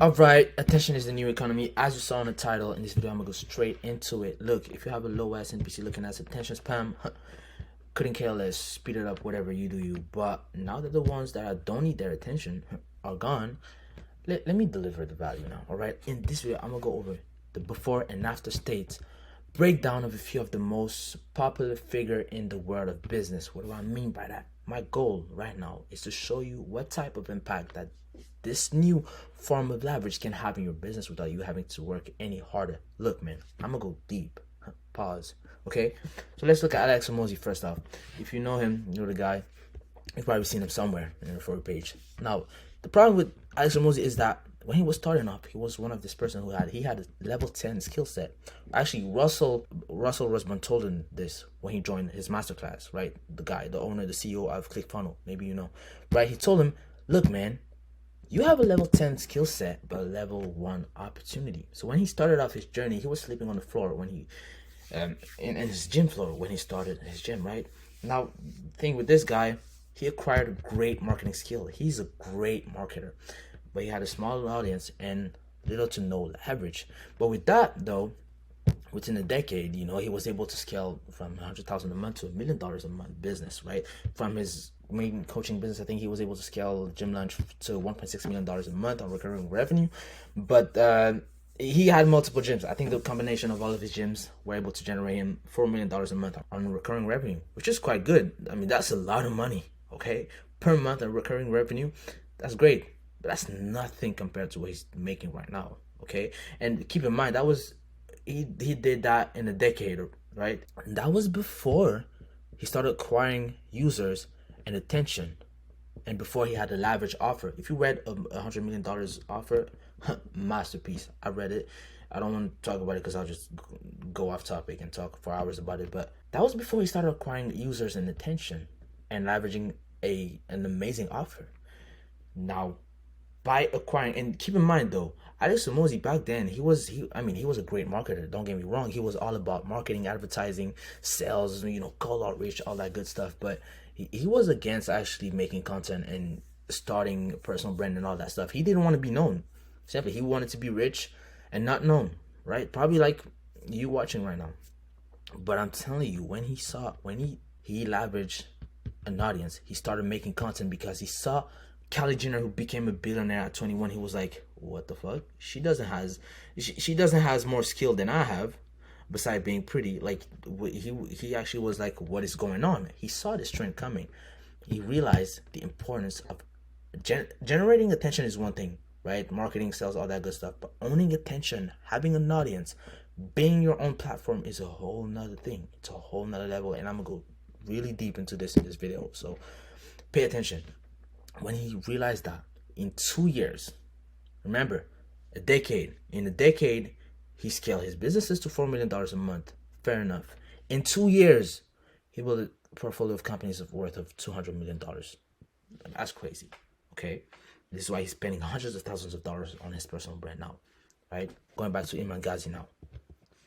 Alright, attention is the new economy. As you saw in the title, in this video, I'm gonna go straight into it. Look, if you have a low ass NPC looking at attention spam, couldn't care less, speed it up, whatever you do you. But now that the ones that don't need their attention are gone, let me deliver the value now. Alright, in this video, I'm gonna go over the before and after states, breakdown of a few of the most popular figure in the world of business. What do I mean by that? My goal right now is to show you what type of impact that this new form of leverage can have in your business without you having to work any harder. Look, man, I'm gonna go deep. Pause. Okay, so let's look at Alex Hormozi first off. If you know him, you're the guy. You've probably seen him somewhere in the for page. Now, the problem with Alex Hormozi is that when he was starting off, he was one of this person who had a level 10 skill set. Actually, Russell Rosman told him this when he joined his masterclass, right? The guy, the owner, the CEO of ClickFunnels, maybe you know, right? He told him, look, man, you have a level 10 skill set, but a level 1 opportunity. So when he started off his journey, he was sleeping on the floor when he, in his gym floor when he started his gym, right? Now, thing with this guy, he acquired a great marketing skill. He's a great marketer, but he had a small audience and little to no leverage. But with that, though, within a decade, you know, he was able to scale from 100,000 a month to $1 million a month business, right? From his main coaching business, I think he was able to scale Gym Lunch to $1.6 million a month on recurring revenue. But he had multiple gyms. I think the combination of all of his gyms were able to generate him $4 million a month on recurring revenue, which is quite good. I mean, that's a lot of money, okay? Per month of recurring revenue, that's great. But that's nothing compared to what he's making right now, okay? And keep in mind, that was he did that in a decade, right? And that was before he started acquiring users and attention, and before he had a leverage offer. If you read $100 million offer, masterpiece. I read it. I don't want to talk about it because I'll just go off topic and talk for hours about it. But that was before he started acquiring users and attention and leveraging an amazing offer. Now, by acquiring, and keep in mind though, Alex Hormozi back then, he was a great marketer. Don't get me wrong. He was all about marketing, advertising, sales, you know, cold outreach, all that good stuff. But he was against actually making content and starting a personal brand and all that stuff. He didn't want to be known. Simply, he wanted to be rich and not known, right? Probably like you watching right now. But I'm telling you, when he leveraged an audience, he started making content because he saw Kylie Jenner, who became a billionaire at 21. He was like, what the fuck? She doesn't has more skill than I have, besides being pretty. Like, he actually was like, what is going on? He saw this trend coming. He realized the importance of generating attention is one thing, right? Marketing, sales, all that good stuff. But owning attention, having an audience, being your own platform is a whole nother thing. It's a whole nother level. And I'm gonna go really deep into this in this video. So pay attention. When he realized that in 2 years, remember, in a decade, he scaled his businesses to $4 million a month. Fair enough. In 2 years, he built a portfolio of companies worth of $200 million. That's crazy, okay? This is why he's spending hundreds of thousands of dollars on his personal brand now, right? Going back to Imran Ghazi now.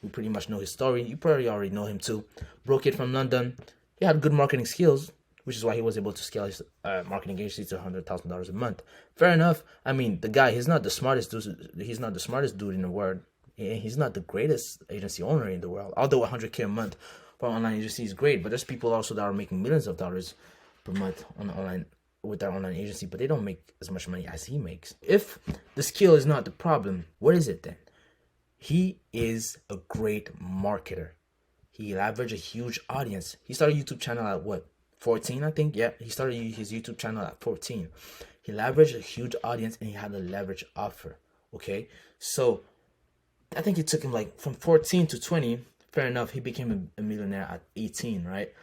We pretty much know his story. You probably already know him too. Broke kid from London. He had good marketing skills, which is why he was able to scale his marketing agency to $100,000 a month. Fair enough. I mean, the guy, he's not the smartest dude in the world. He's not the greatest agency owner in the world. Although $100K a month for an online agency is great, but there's people also that are making millions of dollars per month on online with their online agency, but they don't make as much money as he makes. If the skill is not the problem, what is it then? He is a great marketer. He leveraged a huge audience. He started a YouTube channel at what? 14, I think. Yeah, he started his YouTube channel at 14. He leveraged a huge audience and he had a leverage offer. Okay, so I think it took him like from 14 to 20. Fair enough. He became a millionaire at 18, right?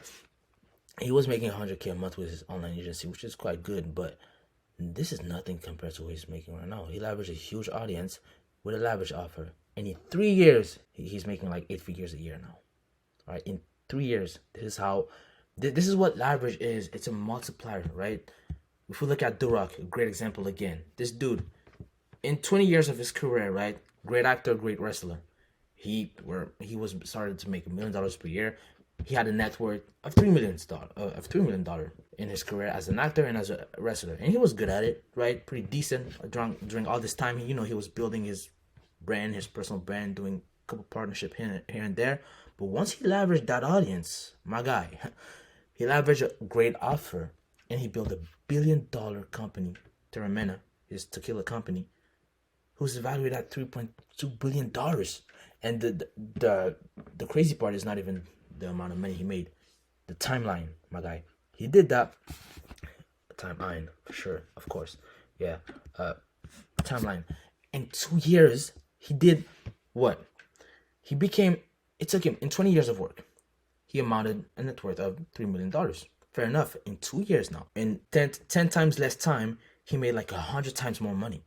He was making $100K a month with his online agency, which is quite good, but this is nothing compared to what he's making right now. He leveraged a huge audience with a leverage offer, and in 3 years, he's making like 8 figures a year now. All right, in 3 years, this is what leverage is. It's a multiplier, right? If we look at Durock, a great example again. This dude, in 20 years of his career, right? Great actor, great wrestler. He started to make $1 million per year. He had a net worth of $3 million, in his career as an actor and as a wrestler, and he was good at it, right? Pretty decent during all this time. He was building his brand, his personal brand, doing a couple partnership here and there. But once he leveraged that audience, my guy, he leveraged a great offer, and he built $1 billion company, Terramena, his tequila company, who's valued at $3.2 billion. And the crazy part is not even the amount of money he made. The timeline, my guy. He did that. Timeline, for sure, of course. Yeah. Timeline. In 2 years, he did what? It took him, in 20 years of work, he amounted a net worth of $3 million. Fair enough. In 2 years now, in 10 times less time, he made like 100 times more money.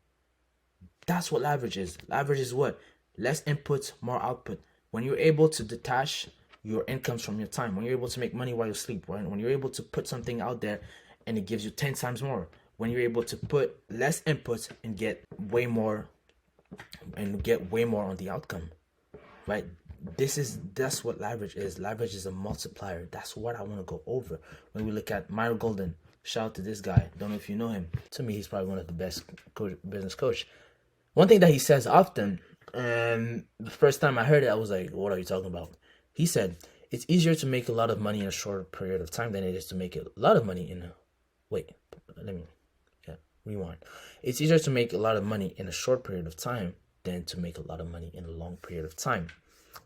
That's what leverage is. Leverage is what? Less input, more output. When you're able to detach your incomes from your time, when you're able to make money while you sleep, right? When you're able to put something out there and it gives you 10 times more, when you're able to put less input and get way more on the outcome, right? That's what leverage is. Leverage is a multiplier. That's what I want to go over when we look at Myron Golden. Shout out to this guy. Don't know if you know him. To me, he's probably one of the best business coach. One thing that he says often, and the first time I heard it, I was like, what are you talking about? He said, it's easier to make a lot of money in a short period of time than it is to make a lot of money rewind. It's easier to make a lot of money in a short period of time than to make a lot of money in a long period of time.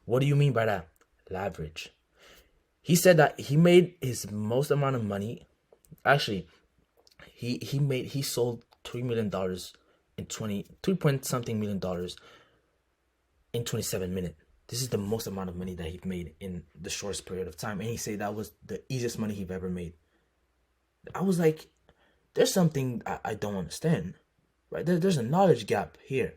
What do you mean by that? Leverage. He said that he made his most amount of money. Actually, he sold $3 million in 3 point something million in 27 minutes. This is the most amount of money that he made in the shortest period of time. And he said that was the easiest money he've ever made. I was like, there's something I don't understand, right? There's a knowledge gap here,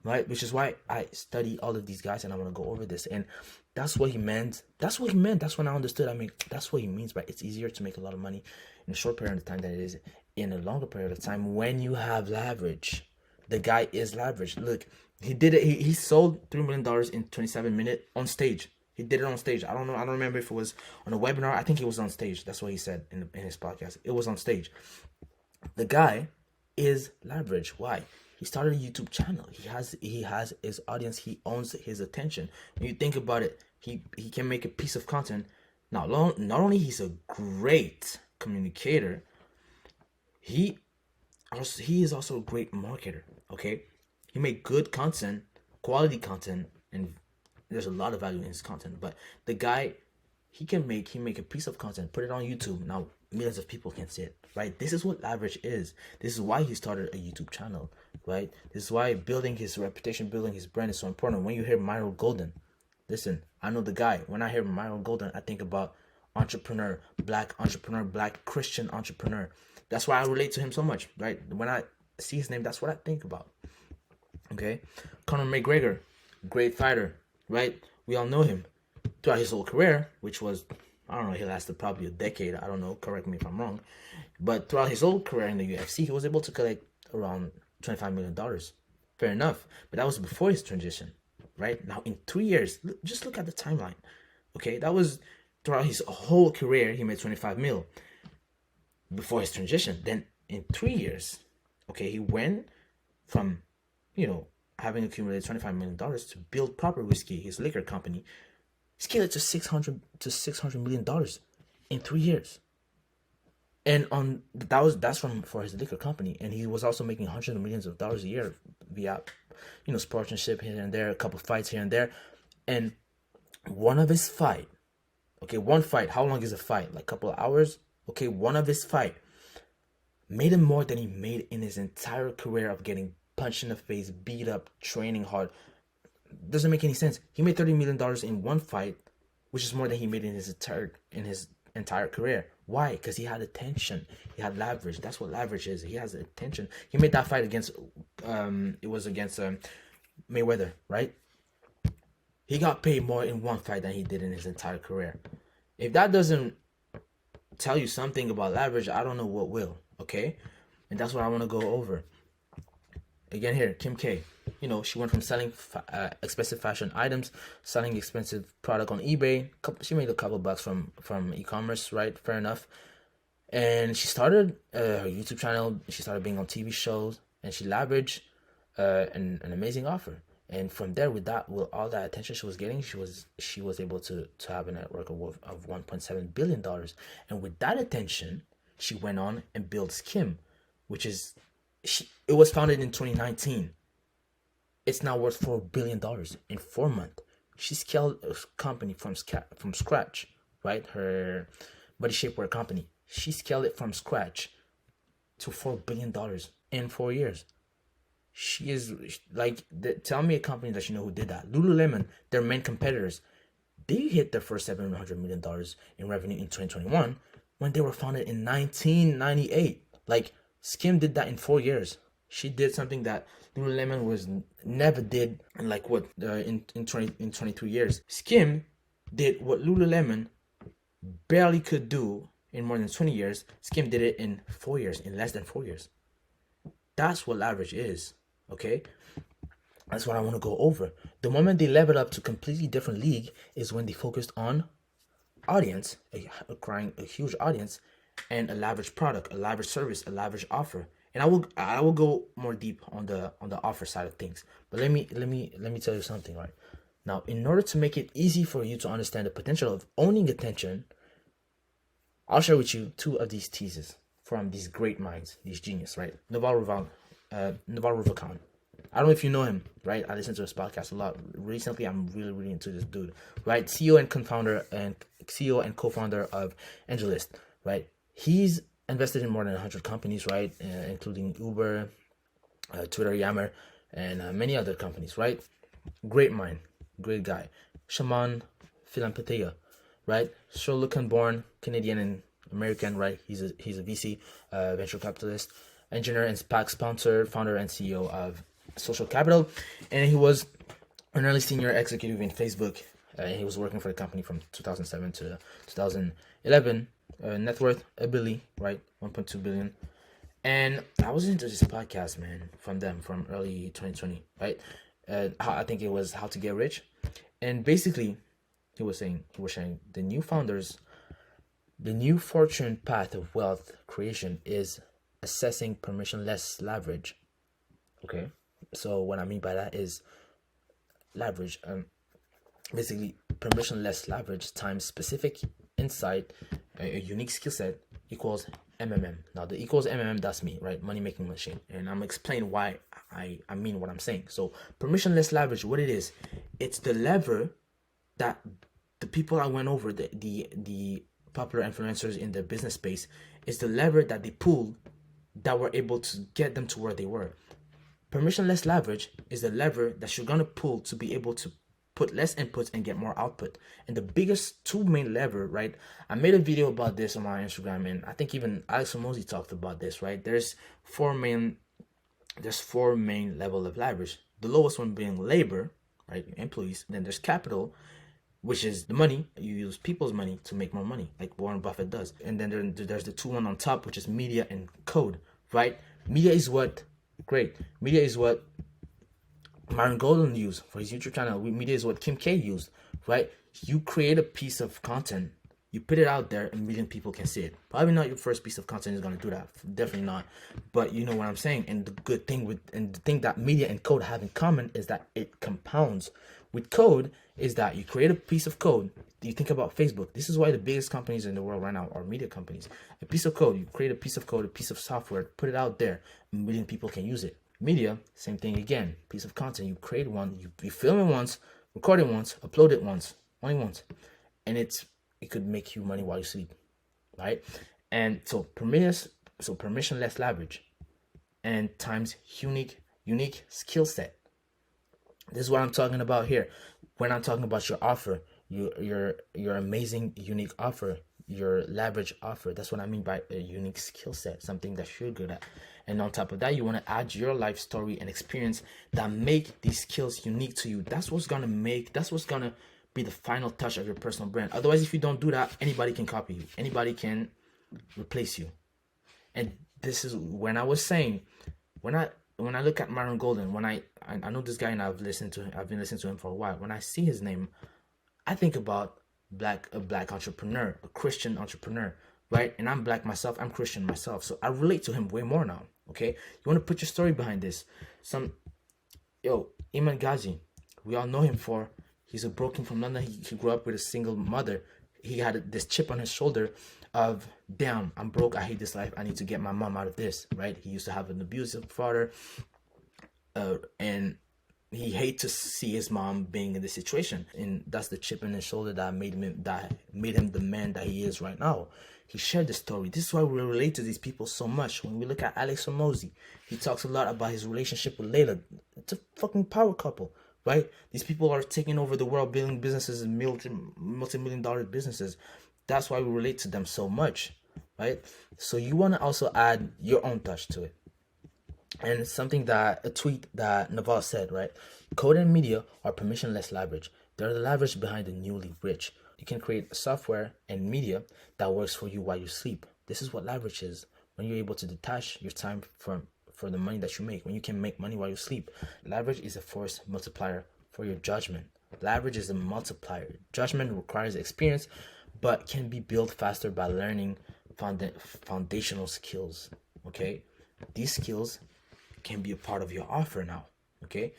right? Which is why I study all of these guys and I want to go over this. And that's what he meant. That's when I understood. I mean, that's what he means by it's easier to make a lot of money in a short period of time than it is in a longer period of time when you have leverage. The guy is leveraged. Look, he did it. He sold $3 million in 27 minutes on stage. He did it on stage. I don't know. I don't remember if it was on a webinar. I think it was on stage. That's what he said in his podcast. It was on stage. The guy is leveraged. Why? He started a YouTube channel. He has his audience. He owns his attention. When you think about it, he can make a piece of content. Now, not only he's a great communicator, he is also a great marketer. Okay, he made good content, quality content, and there's a lot of value in his content. But the guy, he make a piece of content, put it on YouTube. Now millions of people can see it, right? This is what leverage is. This is why he started a YouTube channel, right? This is why building his reputation, building his brand is so important. When you hear Myron Golden, listen, I know the guy. When I hear Myron Golden, I think about entrepreneur, black Christian entrepreneur. That's why I relate to him so much, right? When I see his name, that's what I think about. Okay, Conor McGregor, great fighter, right? We all know him throughout his whole career, which was, I don't know, he lasted probably a decade. I don't know, correct me if I'm wrong. But throughout his whole career in the UFC, he was able to collect around $25 million. Fair enough. But that was before his transition, right? Now, in 3 years, just look at the timeline. Okay, that was throughout his whole career, he made 25 mil before his transition. Then in 3 years, okay, he went from, having accumulated $25 million to build Proper Whiskey, his liquor company, scale it to $600 million in 3 years. And that's for his liquor company. And he was also making hundreds of millions of dollars a year via, sponsorship here and there, a couple fights here and there. And one fight, how long is a fight? Like a couple of hours? Okay, one of his fight made him more than he made in his entire career of getting punched in the face, beat up, training hard. Doesn't make any sense. He made $30 million in one fight, which is more than he made in his entire career. Why? Because he had attention. He had leverage. That's what leverage is. He has attention. He made that fight against Mayweather, right? He got paid more in one fight than he did in his entire career. If that doesn't tell you something about leverage, I don't know what will. Okay, and that's what I want to go over. Again here, Kim K. She went from selling expensive fashion items, selling expensive product on eBay. She made a couple bucks from e-commerce, right? Fair enough. And she started her YouTube channel. She started being on TV shows, and she leveraged an amazing offer. And from there, with all that attention she was getting, she was able to have a network of $1.7 billion. And with that attention, she went on and built Skim, which is it was founded in 2019. It's now worth $4 billion in 4 months. She scaled a company from scratch, right? Her body shapewear company. She scaled it from scratch to $4 billion in 4 years. She is like, tell me a company that you know who did that. Lululemon, their main competitors, they hit their first $700 million in revenue in 2021 when they were founded in 1998. Like, Skim did that in 4 years. She did something that Lululemon was never did in like what in 22 years. Skim did what Lululemon barely could do in more than 20 years. Skim did it in 4 years, in less than 4 years. That's what leverage is, okay? That's what I want to go over. The moment they leveled up to a completely different league is when they focused on audience, acquiring a huge audience, and a leverage product, a leverage service, a leverage offer. And I will go more deep on the offer side of things. But let me tell you something, right? Now, in order to make it easy for you to understand the potential of owning attention, I'll share with you two of these teases from these great minds, these genius, right? Naval Ravikant. I don't know if you know him, right? I listen to his podcast a lot. Recently, I'm really into this dude, right? CEO and co-founder of AngelList, right? He's invested in more than 100 companies, right? Including Uber, Twitter, Yammer, and many other companies, right? Great mind, great guy. Shaman Philampatia, right? Sri Lankan born, Canadian and American, right? He's a VC, venture capitalist, engineer and SPAC sponsor, founder and CEO of Social Capital, and he was an early senior executive in Facebook. He was working for the company from 2007 to 2011. Net worth $1 billion, right? 1.2 billion. And I was into this podcast, man, from early 2020, right? I think it was How to Get Rich, and basically, he was sharing the new founders, the new fortune path of wealth creation is assessing permissionless leverage. Okay, so what I mean by that is leverage, basically permissionless leverage times specific insight, a unique skill set equals MMM. Now the equals MMM, that's me, right? Money making machine. And I'm gonna explain why I mean what I'm saying. So permissionless leverage, what it is, it's the lever that the people I went over, the popular influencers in the business space, is the lever that they pulled that were able to get them to where they were. Permissionless leverage is the lever that you're gonna pull to be able to put less inputs and get more output. And the biggest two main lever, right? I made a video about this on my Instagram, and I think even Alex Hormozi talked about this, right? There's four main level of leverage. The lowest one being labor, right? Employees. Then there's capital, which is the money. You use people's money to make more money, like Warren Buffett does. And then there's the two one on top, which is media and code, right? Media is what Myron Golden used for his YouTube channel. Media is what Kim K used, right? You create a piece of content, you put it out there, and a million people can see it. Probably not your first piece of content is gonna do that, definitely not. But you know what I'm saying. And the thing that media and code have in common is that it compounds. With code, is that you create a piece of code. You think about Facebook. This is why the biggest companies in the world right now are media companies. A piece of code, you create a piece of code, a piece of software, put it out there, a million people can use it. Media, same thing again. Piece of content, you create one, you film it once, record it once, upload it once, only once, and it could make you money while you sleep, right? And so permissionless leverage, and times unique skill set. This is what I'm talking about here. When I'm talking about your offer, your amazing unique offer, your leverage offer. That's what I mean by a unique skill set, something that you're good at. And on top of that, you want to add your life story and experience that make these skills unique to you. That's what's gonna be the final touch of your personal brand. Otherwise, if you don't do that, anybody can copy you. Anybody can replace you. And this is when I was saying, when I look at Myron Golden, when I know this guy and I've been listening to him for a while. When I see his name, I think about a black entrepreneur, a Christian entrepreneur, right? And I'm black myself, I'm Christian myself, so I relate to him way more now. Okay, you want to put your story behind this. Iman Ghazi, we all know him for, he's a broken from London. He grew up with a single mother. He had this chip on his shoulder of, damn, I'm broke, I hate this life, I need to get my mom out of this, right? He used to have an abusive father, and he hated to see his mom being in this situation, and that's the chip in his shoulder that made him the man that he is right now. He shared the story. This is why we relate to these people so much. When we look at Alex Hormozi, he talks a lot about his relationship with Layla. It's a fucking power couple, right? These people are taking over the world, building businesses and multi-million dollar businesses. That's why we relate to them so much, right? So you want to also add your own touch to it. And it's a tweet that Naval said, right? Code and media are permissionless leverage. They're the leverage behind the newly rich. You can create software and media that works for you while you sleep. This is what leverage is. When you're able to detach your time for the money that you make, when you can make money while you sleep. Leverage is a force multiplier for your judgment. Leverage is a multiplier. Judgment requires experience, but can be built faster by learning foundational skills. Okay? These skills can be a part of your offer now. Okay?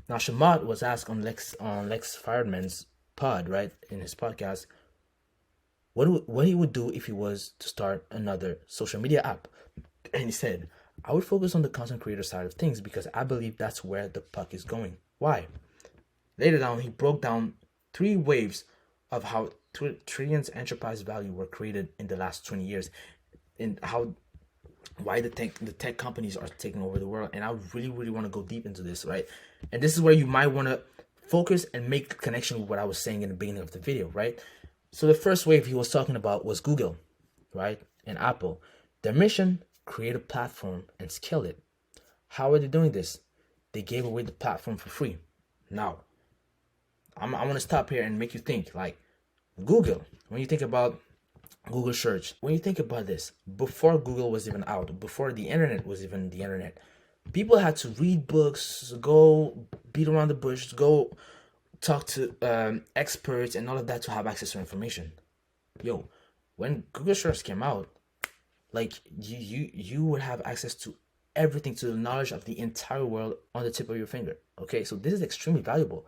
Now, Shamat was asked on Lex Fridman's pod, right, in his podcast, what he would do if he was to start another social media app. And he said, I would focus on the content creator side of things because I believe that's where the puck is going. Why? Later down, he broke down 3 waves of how trillions enterprise value were created in the last 20 years, and why the tech companies are taking over the world. And I really, really want to go deep into this, right? And this is where you might want to focus and make a connection with what I was saying in the beginning of the video, right? So the first wave he was talking about was Google, right? And Apple. Their mission, create a platform and scale it. How are they doing this? They gave away the platform for free. Now, I want to stop here and make you think, like, Google, when you think about Google search, when you think about this, before Google was even out, before the internet was even the internet, people had to read books, go beat around the bush, go talk to experts and all of that to have access to information. Yo, when Google search came out, like, you would have access to everything, to the knowledge of the entire world on the tip of your finger. Okay, so this is extremely valuable.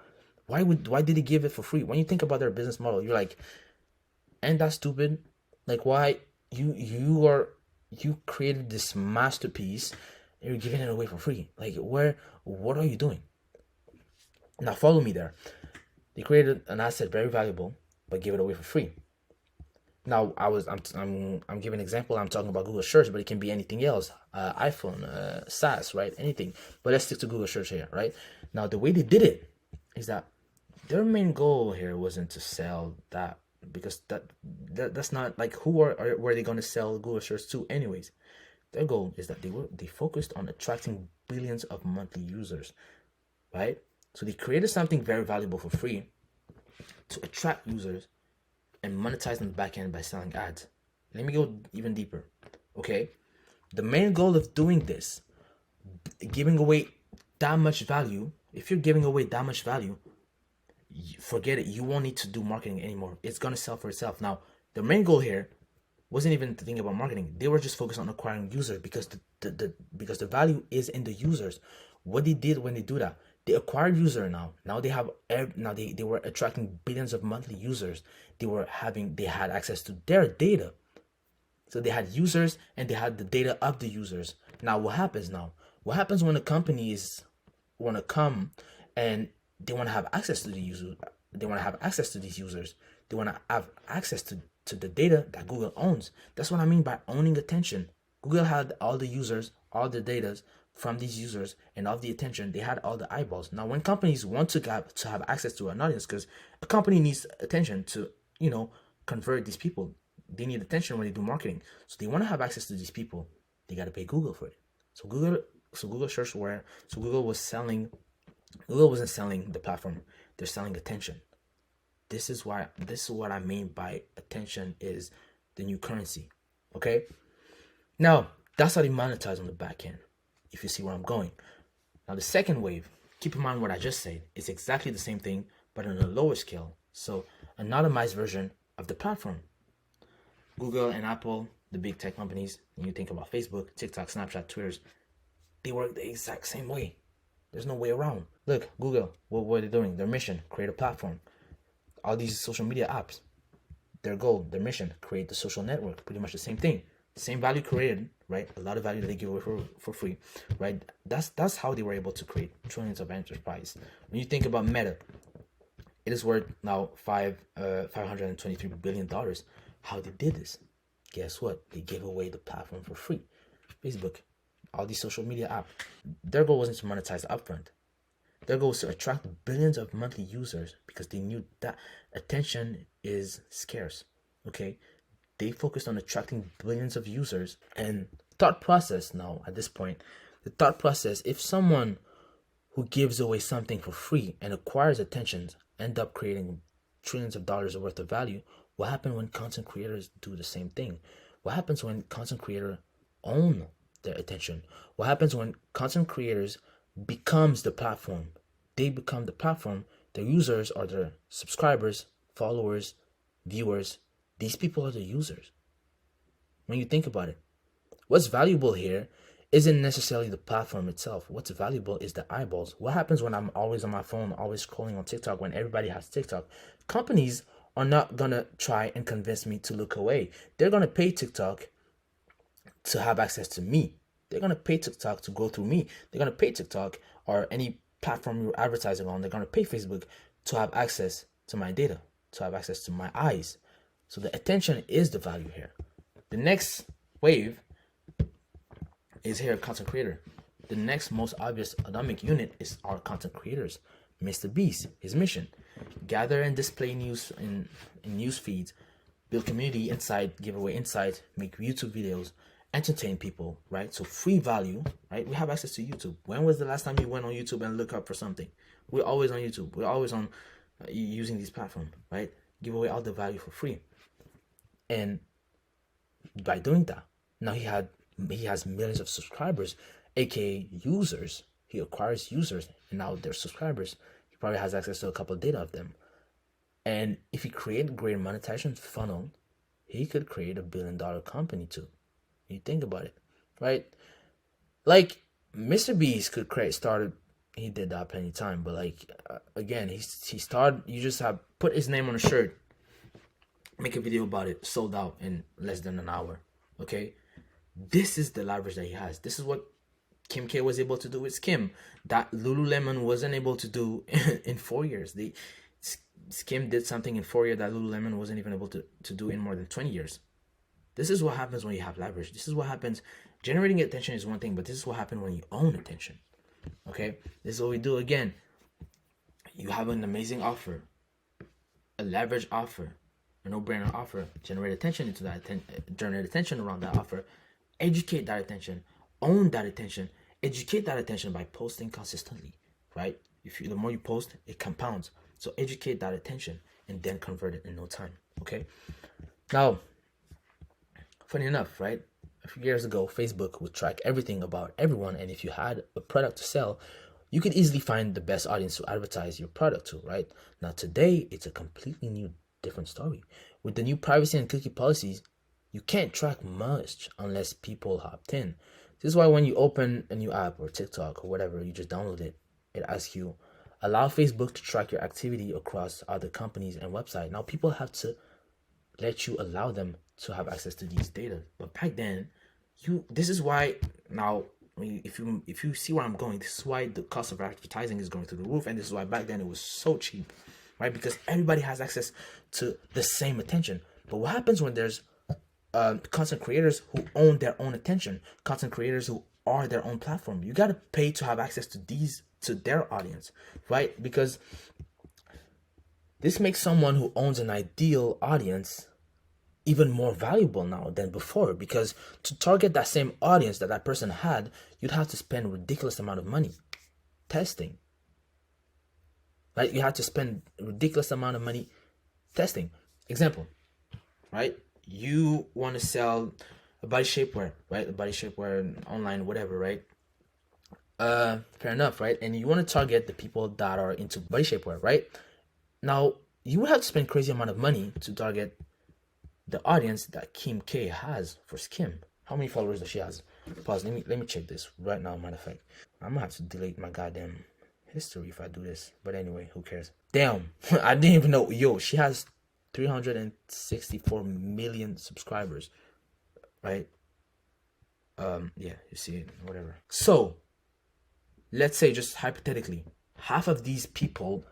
Why did they give it for free? When you think about their business model, you're like, ain't that stupid? Like, why you created this masterpiece and you're giving it away for free? Like, what are you doing? Now follow me there. They created an asset very valuable, but gave it away for free. Now I'm giving an example. I'm talking about Google Search, but it can be anything else. iPhone, SaaS, right? Anything. But let's stick to Google Search here, right? Now the way they did it is that their main goal here wasn't to sell that, because that's not, like, who were they going to sell Google Search to anyways? Their goal is that they focused on attracting billions of monthly users, right? So they created something very valuable for free to attract users and monetize on the back end by selling ads. Let me go even deeper. Okay, the main goal of doing this, giving away that much value, if you're giving away that much value, forget it. You won't need to do marketing anymore. It's gonna sell for itself. Now, the main goal here wasn't even to think about marketing. They were just focused on acquiring users because the value is in the users. What they did when they do that, they acquired user now. Now they have they were attracting billions of monthly users. They had access to their data. So they had users and they had the data of the users. Now what happens now? What happens when the companies want to come and they want to have access to the users? They want to have access to these users. They want to have access to the data that Google owns. That's what I mean by owning attention. Google had all the users, all the data from these users, and all the attention. They had all the eyeballs. Now, when companies want to have access to an audience, because a company needs attention to, convert these people. They need attention when they do marketing. So they want to have access to these people. They got to pay Google for it. So Google Google wasn't selling the platform. They're selling attention. This is what I mean by attention is the new currency. Okay? Now, that's how they monetize on the back end, if you see where I'm going. Now, the second wave, keep in mind what I just said, it's exactly the same thing, but on a lower scale. So, an automized version of the platform. Google and Apple, the big tech companies, when you think about Facebook, TikTok, Snapchat, Twitter, they work the exact same way. There's no way around. Look, Google, what are they doing? Their mission, create a platform. All these social media apps, their goal, their mission, create the social network. Pretty much the same thing. Same value created, right? A lot of value that they give away for free, right? That's how they were able to create trillions of enterprise. When you think about Meta, it is worth now $523 billion. How they did this? Guess what? They gave away the platform for free. Facebook, all these social media apps, their goal wasn't to monetize upfront. Their goal was to attract billions of monthly users because they knew that attention is scarce. Okay, they focused on attracting billions of users. And thought process now at this point, the thought process: if someone who gives away something for free and acquires attentions end up creating trillions of dollars worth of value, what happens when content creators do the same thing? What happens when content creators own their attention? What happens when content creators becomes the platform? They become the platform. Their users are their subscribers, followers, viewers. These people are the users. When you think about it, what's valuable here isn't necessarily the platform itself. What's valuable is the eyeballs. What happens when I'm always on my phone, always scrolling on TikTok, when everybody has TikTok? Companies are not going to try and convince me to look away. They're going to pay TikTok to have access to me. They're going to pay TikTok to go through me. They're going to pay TikTok or any platform you're advertising on. They're going to pay Facebook to have access to my data, to have access to my eyes. So the attention is the value here. The next wave is here, content creator. The next most obvious economic unit is our content creators. Mr. Beast, his mission: gather and display news in news feeds, build community inside, give away insights, make YouTube videos, entertain people, right? So free value, right? We have access to YouTube. When was the last time you went on YouTube and look up for something? We're always on YouTube. We're always on using these platforms, right? Give away all the value for free. And by doing that, now he has millions of subscribers, aka users. He acquires users, and now they're subscribers. He probably has access to a couple of data of them. And if he created a great monetization funnel, he could create $1 billion company too. You think about it, right? Like Mr. Beast could started. He did that plenty of time, but like again, he started. You just have put his name on a shirt, make a video about it, sold out in less than an hour. Okay, this is the leverage that he has. This is what Kim K was able to do with Skim that Lululemon wasn't able to do in 4 years. Skim did something in 4 years that Lululemon wasn't even able to do in more than 20 years. This is what happens when you have leverage. This is what happens. Generating attention is one thing, but this is what happens when you own attention. Okay? This is what we do again. You have an amazing offer, a leverage offer, a no-brainer offer. Generate attention into that. Generate attention around that offer. Educate that attention. Own that attention. Educate that attention by posting consistently, right? The more you post, it compounds. So educate that attention and then convert it in no time. Okay? Now, funny enough, right? A few years ago, Facebook would track everything about everyone, and if you had a product to sell, you could easily find the best audience to advertise your product to, right? Now today, it's a completely new, different story. With the new privacy and cookie policies, you can't track much unless people opt in. This is why when you open a new app or TikTok or whatever, you just download it, it asks you, allow Facebook to track your activity across other companies and websites. Now people have to let you allow them to have access to these data. But back then, this is why now, if you see where I'm going, this is why the cost of advertising is going through the roof, and this is why back then it was so cheap, right? Because everybody has access to the same attention. But what happens when there's content creators who own their own attention, content creators who are their own platform? You gotta pay to have access to their audience, right? Because this makes someone who owns an ideal audience even more valuable now than before, because to target that same audience that person had, you'd have to spend a ridiculous amount of money testing, right? You have to spend a ridiculous amount of money testing. Example, right? You want to sell a body shapewear, right? A body shapewear online, whatever, right? Fair enough, right? And you want to target the people that are into body shapewear, right? Now, you would have to spend crazy amount of money to target the audience that Kim K has for Skim. How many followers does she has? Pause. Let me check this right now. Matter of fact, I'm gonna have to delete my goddamn history if I do this. But anyway, who cares? Damn, I didn't even know. Yo, she has 364 million subscribers. Right? Yeah, you see it, whatever. So, let's say just hypothetically, half of these people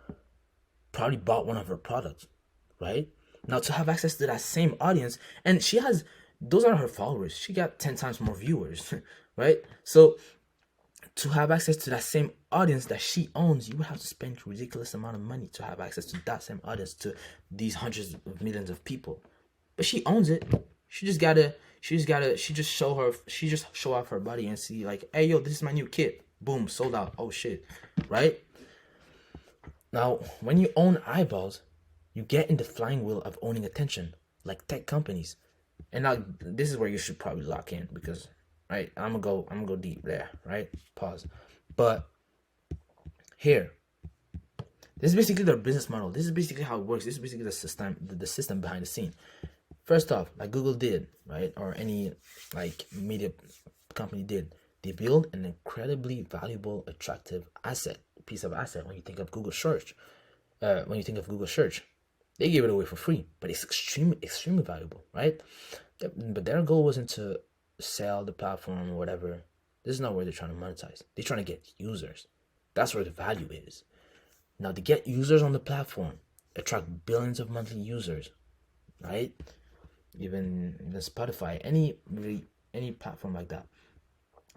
probably bought one of her products, right? Now to have access to that same audience, and she has, those are her followers. She got 10 times more viewers, right? So to have access to that same audience that she owns, you would have to spend a ridiculous amount of money to have access to that same audience, to these hundreds of millions of people. But she owns it. She just show off her body and see like, hey yo, this is my new kit. Boom, sold out. Oh shit, right? Now, when you own eyeballs, you get in the flying wheel of owning attention, like tech companies. And now this is where you should probably lock in, because right, I'm gonna go deep there, right? Pause. But here, this is basically their business model. This is basically how it works. This is basically the system behind the scene. First off, like Google did, right, or any like media company did, they build an incredibly valuable, attractive piece of asset. When you think of Google search, they gave it away for free, but it's extremely valuable, right? But their goal wasn't to sell the platform or whatever. This is not where they're trying to monetize. They're trying to get users. That's where the value is. Now, to get users on the platform, attract billions of monthly users, right? Even Spotify, any platform like that,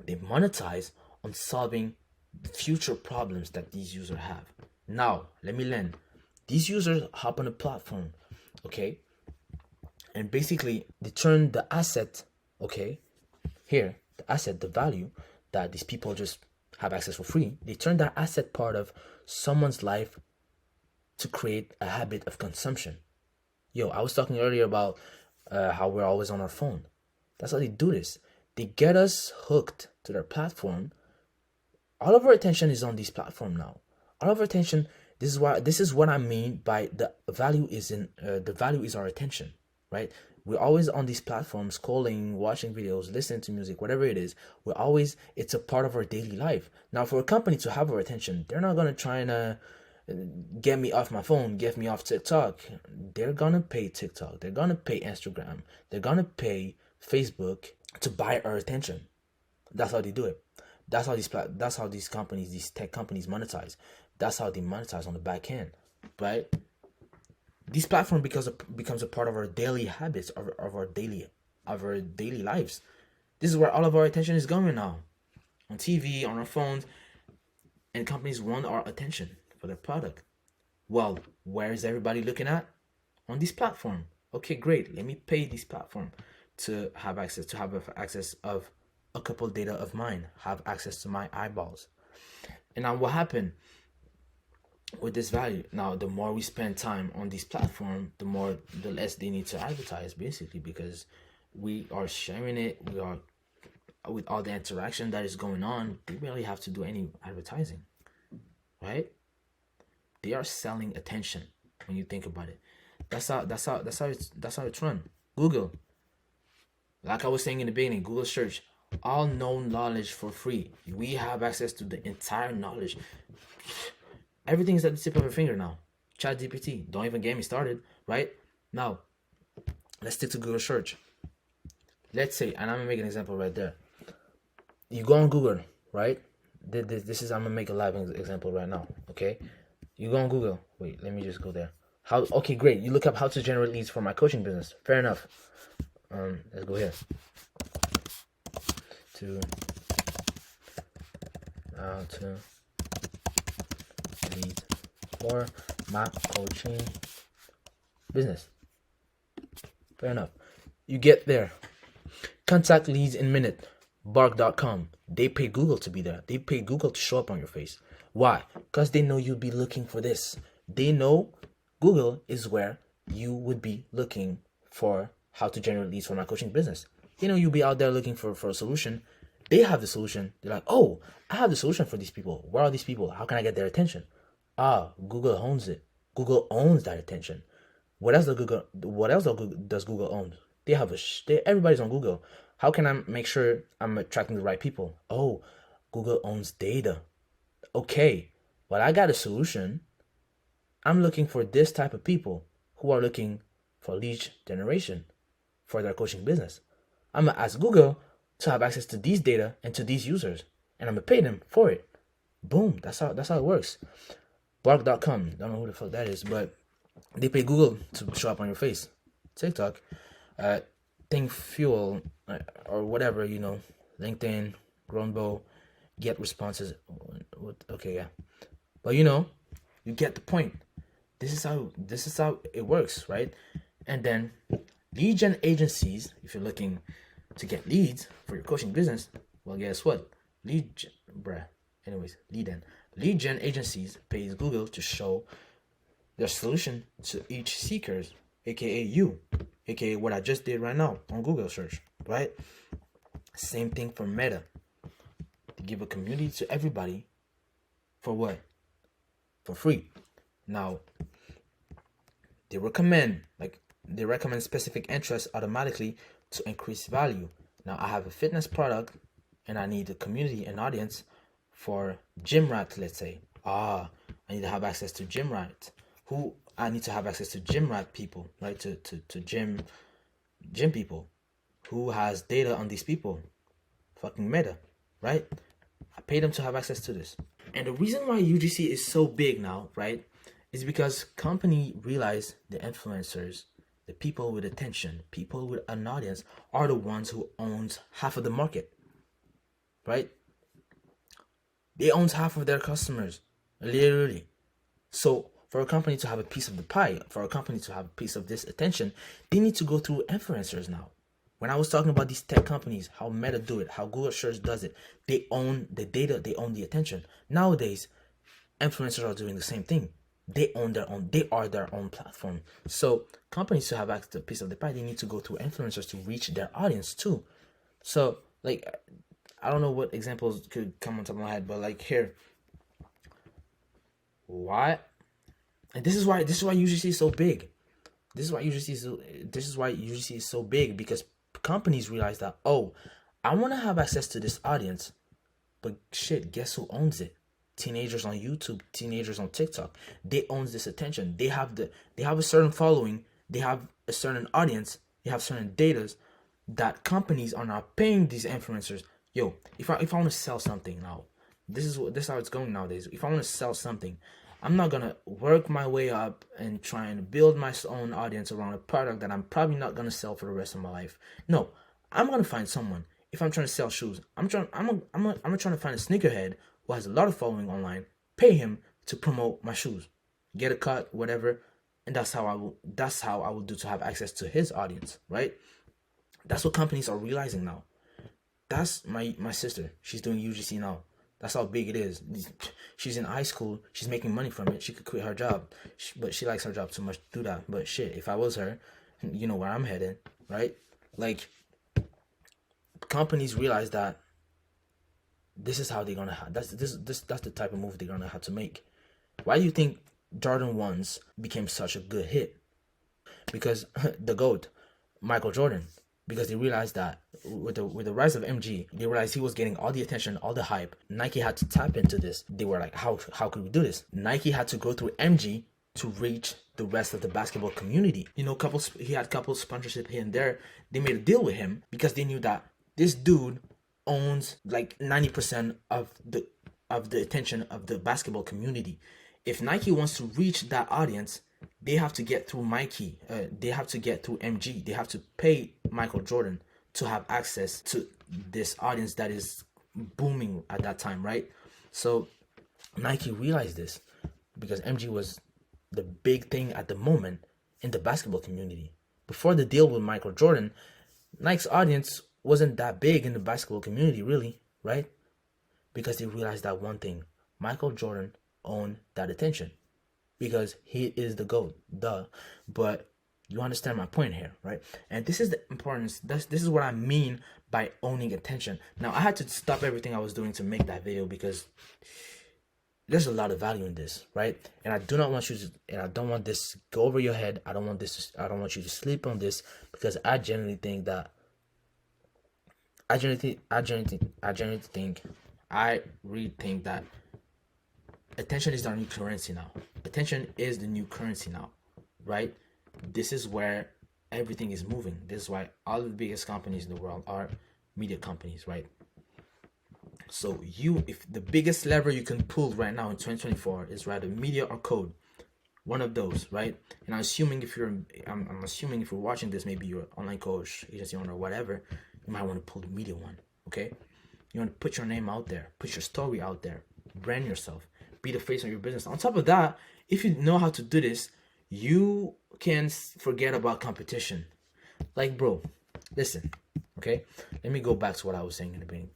they monetize on solving future problems that these users have. Now, let me land. These users hop on the platform, okay? And basically, they turn the asset, okay? Here, the asset, the value that these people just have access for free, they turn that asset part of someone's life to create a habit of consumption. Yo, I was talking earlier about how we're always on our phone. That's how they do this. They get us hooked to their platform. All of our attention is on this platform now. All of our attention. This is what I mean by the value is our attention, right? We're always on these platforms, scrolling, watching videos, listening to music, whatever it is. It's a part of our daily life. Now, for a company to have our attention, they're not gonna try and get me off my phone, get me off TikTok. They're gonna pay TikTok. They're gonna pay Instagram. They're gonna pay Facebook to buy our attention. That's how they do it. That's how these companies, these tech companies, monetize. That's how they monetize on the back end, right? This platform becomes a part of our daily habits, of our daily lives. This is where all of our attention is going now, on TV, on our phones, and companies want our attention for their product. Well, where is everybody looking at? On this platform. Okay, great. Let me pay this platform to have access of a couple data of mine, have access to my eyeballs. And now what happened with this value? Now, the more we spend time on this platform, the less they need to advertise, basically, because we are sharing it. We are, with all the interaction that is going on, they barely have to do any advertising, right? They are selling attention when you think about it. That's how it's run. Google, like I was saying in the beginning, Google search, all known knowledge for free. We have access to the entire knowledge. Everything is at the tip of our finger now. ChatGPT, don't even get me started, right? Now, let's stick to Google search. Let's say, and I'm gonna make an example right there. You go on Google, right? I'm gonna make a live example right now, okay? You go on Google. Wait, let me just go there. Okay, great. You look up how to generate leads for my coaching business. Fair enough. Let's go here. How to leads for my coaching business. Fair enough. You get there. Contact leads in minute. Bark.com. They pay Google to be there. They pay Google to show up on your face. Why? Because they know you'll be looking for this. They know Google is where you would be looking for how to generate leads for my coaching business. They know you'll be out there looking for a solution. They have the solution. They're like, oh, I have the solution for these people. Where are these people? How can I get their attention? Google owns it. Google owns that attention. What else does Google? What else does Google own? They have everybody's on Google. How can I make sure I'm attracting the right people? Oh, Google owns data. Okay, well, I got a solution. I'm looking for this type of people who are looking for lead generation for their coaching business. I'm gonna ask Google to have access to these data and to these users, and I'm gonna pay them for it. Boom. That's how it works. Bark.com. Don't know who the fuck that is, but they pay Google to show up on your face. TikTok, uh, Think Fuel, or whatever, LinkedIn, Grownbo, get responses. Okay, yeah, but you get the point. This is how it works, right? And then lead gen agencies, if you're looking to get leads for your coaching business, well, guess what? Lead gen agencies pays Google to show their solution to each seekers, aka you, aka what I just did right now on Google search, right? Same thing for Meta. They give a community to everybody for what? For free. Now, they recommend specific interests automatically to increase value. Now, I have a fitness product and I need a community and audience for gym rat, let's say. I need to have access to gym rat. I need to have access to gym rat people, right? To gym people. Who has data on these people? Fucking Meta, right? I pay them to have access to this. And the reason why UGC is so big now, right, is because company realize the influencers, the people with attention, people with an audience are the ones who owns half of the market, right? They owns half of their customers, literally. So for a company to have a piece of the pie, for a company to have a piece of this attention, they need to go through influencers now. When I was talking about these tech companies, how Meta do it, how Google Search does it, they own the data, they own the attention. Nowadays, influencers are doing the same thing. They own their own, they are their own platform. So companies to have access to a piece of the pie, they need to go through influencers to reach their audience too. So like, I don't know what examples could come on top of my head, but like here, why? And this is why UGC is so big. This is why UGC is so big, because companies realize that, oh, I want to have access to this audience, but shit, guess who owns it? Teenagers on YouTube, teenagers on TikTok. They own this attention. They have a certain following. They have a certain audience. They have certain data that companies are not paying these influencers. Yo, if I want to sell something now, this is how it's going nowadays. If I want to sell something, I'm not gonna work my way up and try and build my own audience around a product that I'm probably not gonna sell for the rest of my life. No, I'm gonna find someone. If I'm trying to sell shoes, I'm trying to find a sneakerhead who has a lot of following online. Pay him to promote my shoes, get a cut, whatever, and that's how I will do to have access to his audience, right? That's what companies are realizing now. That's my sister. She's doing UGC now. That's how big it is. She's in high school. She's making money from it. She could quit her job, but she likes her job too much to do that. But shit, if I was her, you know where I'm headed, right? Like, companies realize that this is how they're gonna have. That's the type of move they're gonna have to make. Why do you think Jordan 1s became such a good hit? Because the GOAT, Michael Jordan. Because they realized that with the rise of MG, they realized he was getting all the attention, all the hype. Nike had to tap into this. They were like, how could we do this? Nike had to go through MG to reach the rest of the basketball community. He had couple sponsorship here and there. They made a deal with him because they knew that this dude owns like 90% of the attention of the basketball community. If Nike wants to reach that audience, they have to get through Nike. They have to get through MG. They have to pay Michael Jordan to have access to this audience that is booming at that time, right? So Nike realized this because MG was the big thing at the moment in the basketball community. Before the deal with Michael Jordan, Nike's audience wasn't that big in the basketball community, really, right? Because they realized that one thing: Michael Jordan owned that attention. Because he is the GOAT, duh. But you understand my point here, right? And this is the importance. This is what I mean by owning attention. Now, I had to stop everything I was doing to make that video because there's a lot of value in this, right? And I do not want you to, and I don't want this to go over your head. I don't want you to sleep on this, because I genuinely think that, I really think that attention is our new currency now. Attention is the new currency now, right? This is where everything is moving. This is why all the biggest companies in the world are media companies, right? So if the biggest lever you can pull right now in 2024 is rather media or code, one of those, right? And I'm assuming if you're watching this, maybe you're an online coach, agency owner, whatever, you might want to pull the media one, okay? You want to put your name out there, put your story out there, brand yourself, be the face of your business. On top of that, if you know how to do this, you can forget about competition. Like, bro, listen, okay? Let me go back to what I was saying in the beginning.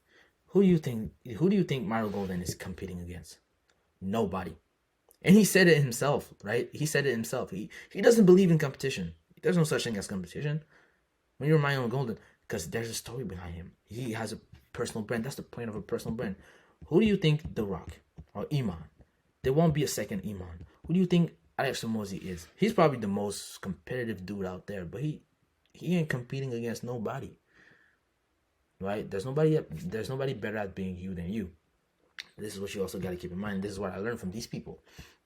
Who do you think Mario Golden is competing against? Nobody. And he said it himself, right? He said it himself. He doesn't believe in competition. There's no such thing as competition when you're Mario Golden, because there's a story behind him. He has a personal brand. That's the point of a personal brand. Who do you think The Rock or Iman? There won't be a second Iman. Who do you think Alex Hormozi is? He's probably the most competitive dude out there, but he ain't competing against nobody. Right? There's nobody better at being you than you. This is what you also got to keep in mind. This is what I learned from these people,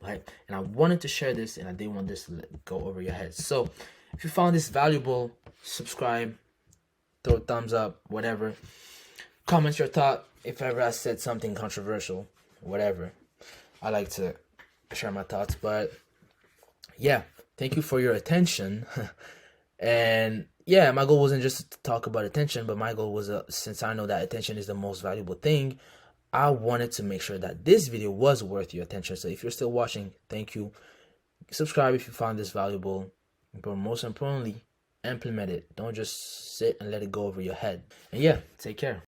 right? And I wanted to share this, and I didn't want this to go over your head. So if you found this valuable, subscribe, throw a thumbs up, whatever. Comment your thought. If ever I said something controversial, whatever. I like to share my thoughts. But yeah, thank you for your attention. And yeah, my goal wasn't just to talk about attention, but my goal was, since I know that attention is the most valuable thing, I wanted to make sure that this video was worth your attention. So if you're still watching, thank you. Subscribe if you found this valuable, but most importantly, implement it. Don't just sit and let it go over your head. And yeah, take care.